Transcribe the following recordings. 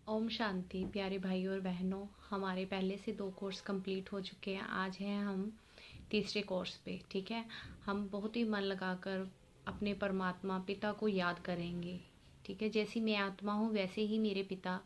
ओम शांति। प्यारे भाइयों और बहनों, हमारे पहले से 2 कोर्स कंप्लीट हो चुके हैं। आज हैं हम तीसरे कोर्स पे। ठीक है, हम बहुत ही मन लगाकर अपने परमात्मा पिता को याद करेंगे। ठीक है, जैसी मैं आत्मा हूँ वैसे ही मेरे पिता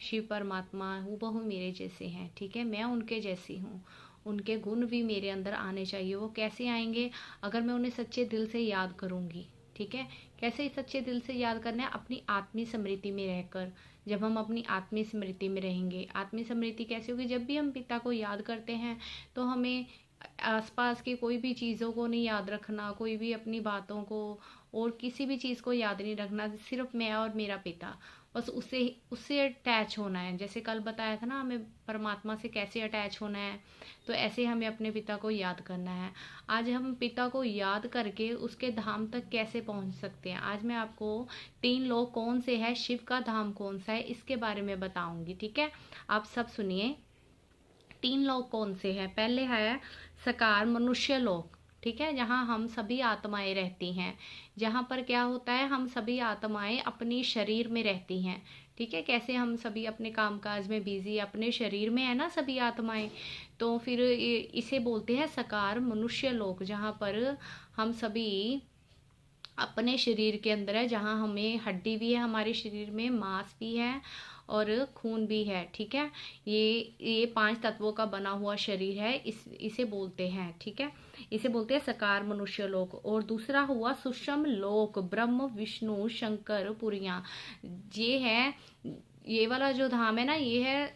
शिव परमात्मा हूबहू मेरे जैसे हैं। ठीक है, मैं उनके जैसी हूँ। उनके गुण भी मेरे अंदर आने चाहिए। वो कैसे आएंगे? अगर मैं उन्हें सच्चे दिल से याद करूँगी। ठीक है, कैसे सच्चे दिल से याद करना है? अपनी आत्मीय स्मृति में रहकर। जब हम अपनी आत्मीय स्मृति में रहेंगे, आत्मीय स्मृति कैसे होगी? जब भी हम पिता को याद करते हैं तो हमें आसपास की कोई भी चीज़ों को नहीं याद रखना, कोई भी अपनी बातों को और किसी भी चीज़ को याद नहीं रखना। सिर्फ मैं और मेरा पिता, बस उससे उससे अटैच होना है। जैसे कल बताया था ना, हमें परमात्मा से कैसे अटैच होना है, तो ऐसे हमें अपने पिता को याद करना है। आज हम पिता को याद करके उसके धाम तक कैसे पहुंच सकते हैं, आज मैं आपको 3 लोक कौन से है, शिव का धाम कौन सा है, इसके बारे में बताऊंगी। ठीक है, आप सब सुनिए। 3 लोक कौन से हैं? पहले है सकार मनुष्य लोक। ठीक है, जहाँ हम सभी आत्माएं रहती हैं। जहाँ पर क्या होता है, हम सभी आत्माएं अपनी शरीर में रहती हैं। ठीक है, कैसे हम सभी अपने कामकाज में बिजी, अपने शरीर में है ना सभी आत्माएं। तो फिर इसे बोलते हैं सकार मनुष्य लोक, जहाँ पर हम सभी अपने शरीर के अंदर है, जहाँ हमें हड्डी भी है, हमारे शरीर में मांस भी है और खून भी है। ठीक है, ये 5 तत्वों का बना हुआ शरीर है। इसे बोलते हैं, ठीक है, इसे बोलते हैं सकार मनुष्य लोक। और दूसरा हुआ सुषम लोक, ब्रह्म विष्णु शंकर पुरिया। ये है, ये वाला जो धाम है ना, ये है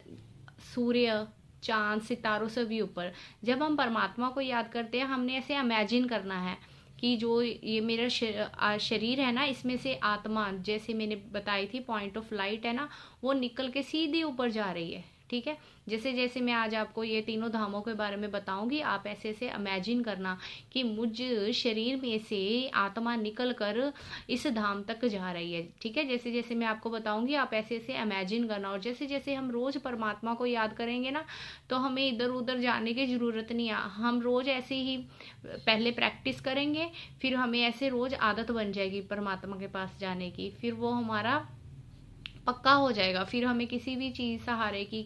सूर्य चांद सितारों से भी ऊपर। जब हम परमात्मा को याद करते हैं, हमने ऐसे इमेजिन करना है कि जो ये मेरा शरीर है ना, इसमें से आत्मा, जैसे मैंने बताई थी पॉइंट ऑफ लाइट है ना, वो निकल के सीधे ऊपर जा रही है। ठीक है, जैसे जैसे मैं आज आपको ये तीनों धामों के बारे में बताऊंगी, आप ऐसे ऐसे इमेजिन करना कि मुझ शरीर में से आत्मा निकल कर इस धाम तक जा रही है। ठीक है, जैसे जैसे मैं आपको बताऊंगी, आप ऐसे ऐसे इमेजिन करना। और जैसे जैसे हम रोज परमात्मा को याद करेंगे ना, तो हमें इधर उधर जाने की जरूरत नहीं है। हम रोज ऐसे ही पहले प्रैक्टिस करेंगे, फिर हमें ऐसे रोज आदत बन जाएगी परमात्मा के पास जाने की। फिर वो हमारा पक्का हो जाएगा। फिर हमें किसी भी चीज़ सहारे की,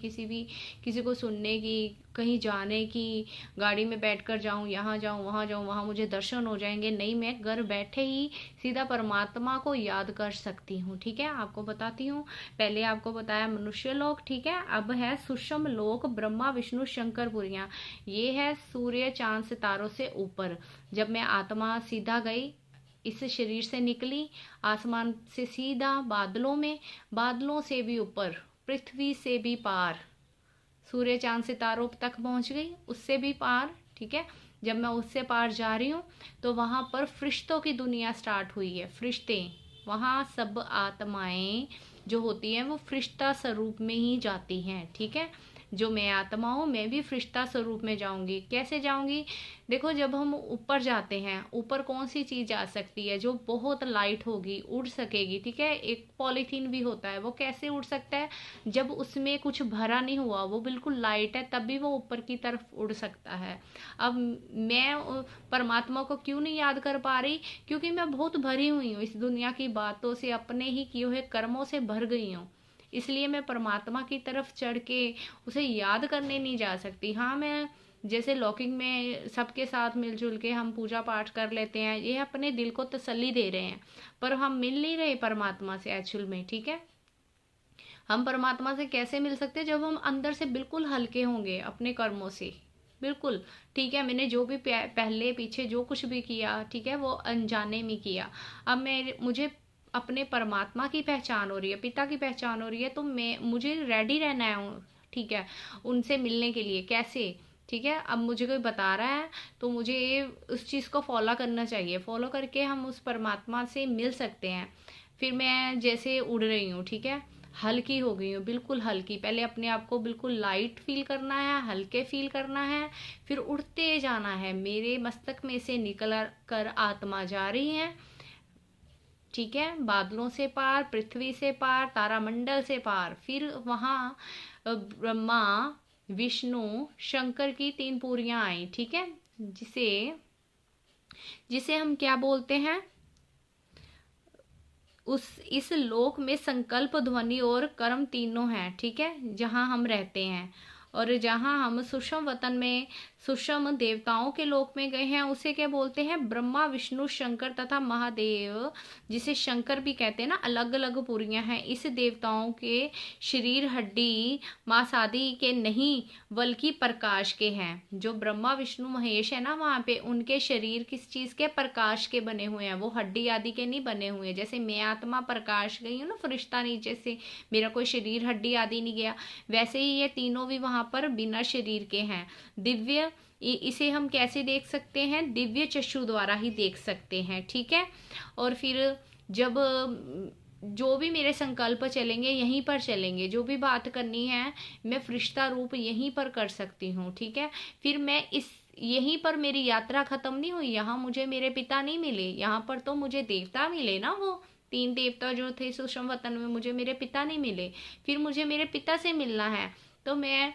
किसी को सुनने की, कहीं जाने की, गाड़ी में बैठकर जाऊं, यहाँ जाऊं, वहाँ मुझे दर्शन हो जाएंगे, नहीं, मैं घर बैठे ही सीधा परमात्मा को याद कर सकती हूँ। ठीक है, आपको बताती हूँ। पहले आपको बताया मनुष्य लोक। ठीक है, अब है सुषम लोक, ब्रह्मा विष्णु शंकर पुरिया। ये है सूर्य चांद सितारों से ऊपर। जब मैं आत्मा सीधा गई, इस शरीर से निकली, आसमान से सीधा बादलों में, बादलों से भी ऊपर, पृथ्वी से भी पार, सूर्य चांद सितारों तक पहुंच गई, उससे भी पार। ठीक है, जब मैं उससे पार जा रही हूँ, तो वहां पर फरिश्तों की दुनिया स्टार्ट हुई है। फरिश्ते, वहां सब आत्माएं जो होती हैं वो फरिश्ता स्वरूप में ही जाती हैं। ठीक है, जो मैं आत्मा हूँ, मैं भी फरिश्ता स्वरूप में जाऊंगी। कैसे जाऊंगी? देखो, जब हम ऊपर जाते हैं, ऊपर कौन सी चीज आ सकती है जो बहुत लाइट होगी, उड़ सकेगी? ठीक है, एक पॉलीथीन भी होता है। वो कैसे उड़ सकता है? जब उसमें कुछ भरा नहीं हुआ, वो बिल्कुल लाइट है, तब भी वो ऊपर की तरफ उड़ सकता है। अब मैं परमात्मा को क्यों नहीं याद कर पा रही? क्योंकि मैं बहुत भरी हुई हूँ इस दुनिया की बातों से, अपने ही किए हुए कर्मों से भर गई हूँ। इसलिए मैं परमात्मा की तरफ चढ़ के उसे याद करने नहीं जा सकती। हाँ, मैं जैसे लौकिक में सबके साथ मिलजुल के हम पूजा पाठ कर लेते हैं, ये अपने दिल को तसल्ली दे रहे हैं, पर हम मिल नहीं रहे परमात्मा से एक्चुअल में। ठीक है, हम परमात्मा से कैसे मिल सकते हैं? जब हम अंदर से बिल्कुल हल्के होंगे अपने कर्मों से, बिल्कुल। ठीक है, मैंने जो भी पहले पीछे जो कुछ भी किया, ठीक है, वो अनजाने में किया। अब मुझे अपने परमात्मा की पहचान हो रही है, पिता की पहचान हो रही है, तो मुझे रेडी रहना है। ठीक है, उनसे मिलने के लिए कैसे? ठीक है, अब मुझे कोई बता रहा है तो मुझे उस चीज़ को फॉलो करना चाहिए। फॉलो करके हम उस परमात्मा से मिल सकते हैं। फिर मैं जैसे उड़ रही हूँ, ठीक है, हल्की हो गई हूँ, बिल्कुल हल्की। पहले अपने आप को बिल्कुल लाइट फील करना है, हल्के फील करना है, फिर उड़ते जाना है। मेरे मस्तक में से निकल कर आत्मा जा रही है। ठीक है, बादलों से पार, पृथ्वी से पार, तारामंडल से पार। फिर वहां ब्रह्मा विष्णु शंकर की 3 पूरियां आई। ठीक है, जिसे जिसे हम क्या बोलते हैं? उस इस लोक में संकल्प, ध्वनि और कर्म तीनों हैं, ठीक है, जहाँ हम रहते हैं। और जहाँ हम सुषम वतन में, सुषम देवताओं के लोक में गए हैं, उसे क्या बोलते हैं? ब्रह्मा, विष्णु, शंकर तथा महादेव, जिसे शंकर भी कहते हैं ना, अलग अलग पुरियां हैं। इस देवताओं के शरीर हड्डी मांस आदि के नहीं बल्कि प्रकाश के हैं। जो ब्रह्मा विष्णु महेश है ना, वहाँ पे उनके शरीर किस चीज के? प्रकाश के बने हुए हैं, वो हड्डी आदि के नहीं बने हुए। जैसे मैं आत्मा प्रकाश गई हूँ ना फरिश्ता नीचे से, मेरा कोई शरीर हड्डी आदि नहीं गया, वैसे ही ये तीनों भी वहां पर बिना शरीर के हैं। दिव्य, इसे हम कैसे देख सकते हैं? दिव्य चक्षु द्वारा ही देख सकते हैं, ठीक है। और फिर जब जो भी मेरे संकल्प चलेंगे यहीं पर चलेंगे, जो भी बात करनी है मैं फरिश्ता रूप यहीं पर कर सकती हूँ, ठीक है। फिर मैं इस यहीं पर मेरी यात्रा खत्म नहीं हुई, यहाँ मुझे मेरे पिता नहीं मिले, यहाँ पर तो मुझे देवता मिले ना, वो 3 देवता जो थे सुषम वतन में, मुझे मेरे पिता नहीं मिले। फिर मुझे मेरे पिता से मिलना है, तो मैं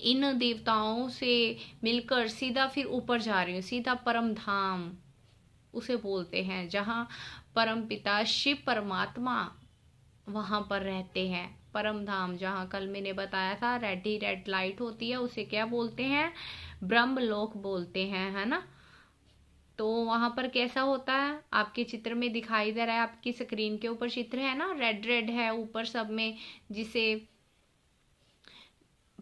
इन देवताओं से मिलकर सीधा फिर ऊपर जा रही हूँ, सीधा परम धाम उसे बोलते हैं, जहाँ परम पिता शिव परमात्मा वहां पर रहते हैं। परम धाम, जहाँ कल मैंने बताया था रेड लाइट होती है, उसे क्या बोलते हैं? ब्रह्मलोक बोलते हैं, है ना। तो वहां पर कैसा होता है? आपके चित्र में दिखाई दे रहा है, आपकी स्क्रीन के ऊपर चित्र है ना, रेड है ऊपर सब में, जिसे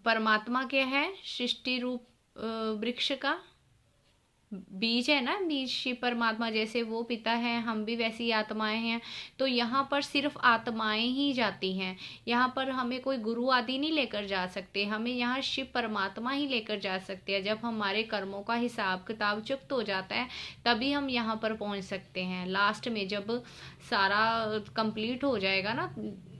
परमात्मा क्या है? सृष्टि रूप वृक्ष का बीज है ना, बीज शिव परमात्मा, जैसे वो पिता है, हम भी वैसी आत्माएं हैं। तो यहाँ पर सिर्फ आत्माएं ही जाती हैं, यहाँ पर हमें कोई गुरु आदि नहीं लेकर जा सकते, हमें यहाँ शिव परमात्मा ही लेकर जा सकते हैं। जब हमारे कर्मों का हिसाब किताब चुकत हो जाता है, तभी हम यहाँ पर पहुँच सकते हैं। लास्ट में जब सारा कंप्लीट हो जाएगा ना,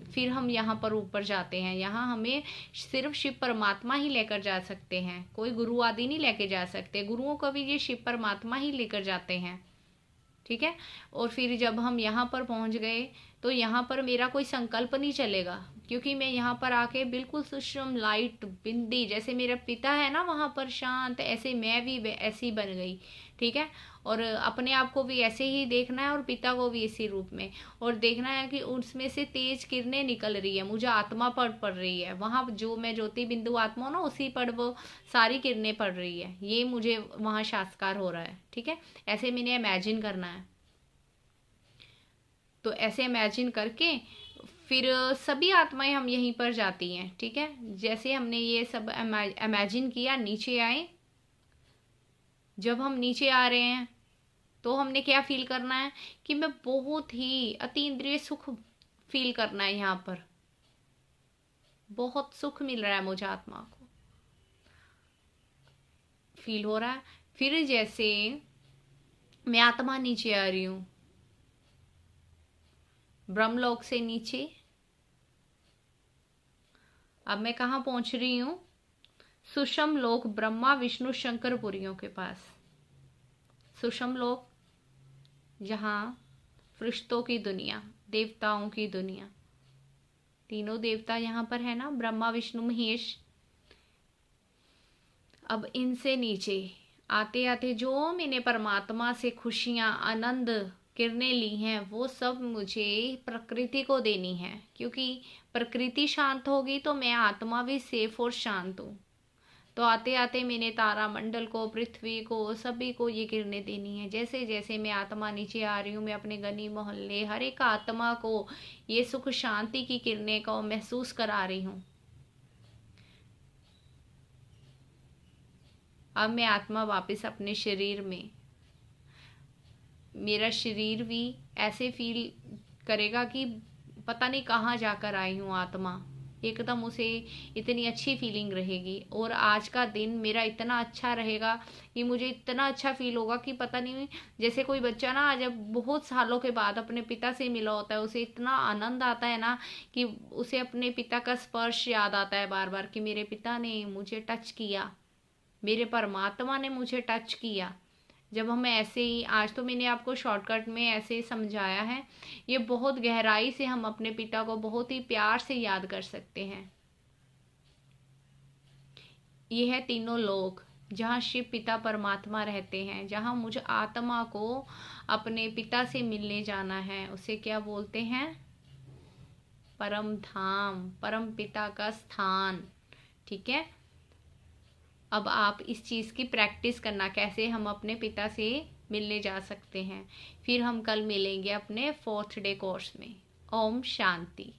फिर हम यहाँ पर ऊपर जाते हैं। यहाँ हमें सिर्फ शिव परमात्मा ही लेकर जा सकते हैं, कोई गुरु आदि नहीं लेके जा सकते, गुरुओं को भी ये शिव परमात्मा ही लेकर जाते हैं, ठीक है। और फिर जब हम यहाँ पर पहुँच गए, तो यहाँ पर मेरा कोई संकल्प नहीं चलेगा, क्योंकि मैं यहाँ पर आके बिल्कुल सुषम लाइट बिंदी, जैसे मेरा पिता है ना वहाँ पर शांत, ऐसे मैं भी ऐसी बन गई, ठीक है। और अपने आप को भी ऐसे ही देखना है और पिता को भी इसी रूप में, और देखना है कि उसमें से तेज किरणें निकल रही है, मुझे आत्मा पड़ रही है वहाँ, जो मैं ज्योति बिंदु आत्मा हूँ ना, उसी पर वो सारी किरणें पड़ रही है, ये मुझे वहाँ साक्षात्कार हो रहा है, ठीक है। ऐसे मैंने इमेजिन करना है। तो ऐसे इमेजिन करके फिर सभी आत्माएं हम यहीं पर जाती हैं, ठीक है। जैसे हमने ये सब इमेजिन किया, नीचे आए। जब हम नीचे आ रहे हैं तो हमने क्या फील करना है? कि मैं बहुत ही अतीन्द्रिय सुख फील करना है, यहाँ पर बहुत सुख मिल रहा है मुझे, आत्मा को फील हो रहा है। फिर जैसे मैं आत्मा नीचे आ रही हूं, ब्रह्मलोक से नीचे, अब मैं कहाँ पहुंच रही हूं? सुषम लोक, ब्रह्मा विष्णु शंकर पुरियों के पास। सुषम लोक, जहाँ फरिश्तों की दुनिया, देवताओं की दुनिया, तीनों देवता यहाँ पर है ना, ब्रह्मा विष्णु महेश। अब इनसे नीचे आते आते जो मैंने परमात्मा से खुशियां, आनंद, किरणें ली हैं, वो सब मुझे प्रकृति को देनी है, क्योंकि प्रकृति शांत होगी तो मैं आत्मा भी सेफ और शांत हूँ। तो आते आते मैंने तारा मंडल को, पृथ्वी को, सभी को ये किरणें देनी है। जैसे जैसे मैं आत्मा नीचे आ रही हूँ, मैं अपने गली मोहल्ले हर एक आत्मा को ये सुख शांति की किरणें को महसूस करा रही हूँ। अब मैं आत्मा वापस अपने शरीर में, मेरा शरीर भी ऐसे फील करेगा कि पता नहीं कहाँ जाकर आई हूँ आत्मा, एकदम उसे इतनी अच्छी फीलिंग रहेगी। और आज का दिन मेरा इतना अच्छा रहेगा कि मुझे इतना अच्छा फील होगा कि पता नहीं, जैसे कोई बच्चा ना जब बहुत सालों के बाद अपने पिता से मिला होता है, उसे इतना आनंद आता है ना कि उसे अपने पिता का स्पर्श याद आता है बार बार, कि मेरे पिता ने मुझे टच किया, मेरे परमात्मा ने मुझे टच किया। जब हम ऐसे ही, आज तो मैंने आपको शॉर्टकट में ऐसे समझाया है, ये बहुत गहराई से हम अपने पिता को बहुत ही प्यार से याद कर सकते हैं। ये है तीनों लोक, जहाँ शिव पिता परमात्मा रहते हैं, जहाँ मुझ आत्मा को अपने पिता से मिलने जाना है, उसे क्या बोलते हैं? परम धाम, परम पिता का स्थान। ठीक है, अब आप इस चीज़ की प्रैक्टिस करना, कैसे हम अपने पिता से मिलने जा सकते हैं। फिर हम कल मिलेंगे अपने 4th डे कोर्स में। ओम शांति।